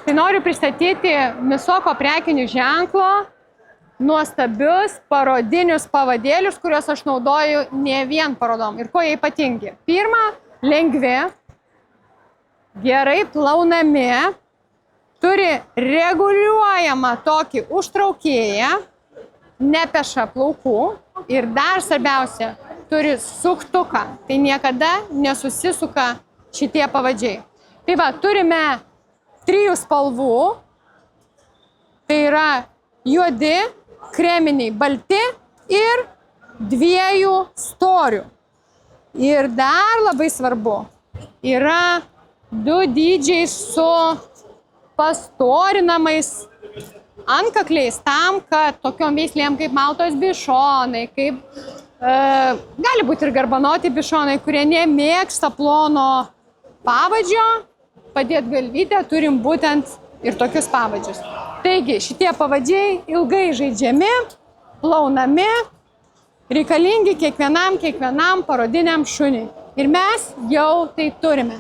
Tai noriu pristatyti Misoko prekinių ženklo nuostabius parodinius pavadėlius, kuriuos aš naudoju ne vien parodom. Ir kuo jie ypatingi? Pirma, lengvi, gerai plaunami, turi reguliuojamą tokį užtraukėją, nepeša plaukų ir dar svarbiausia, turi suktuką. Tai niekada nesusisuka šitie pavadžiai. Tai va, turime 3 spalvų, tai yra juodi, kreminiai, balti ir 2 storių. Ir dar labai svarbu, yra 2 dydžiai su pastorinamais antkakliais tam, kad tokiom veislėm kaip Maltos bišonai, kaip gali būti ir garbanoti bišonai, kurie nemėgsta plono pavadžio, padėt galvytę, turim būtent ir tokius pavadžius. Taigi, šitie pavadžiai ilgai žaidžiami, plaunami, reikalingi kiekvienam parodiniam šuniui. Ir mes jau tai turime.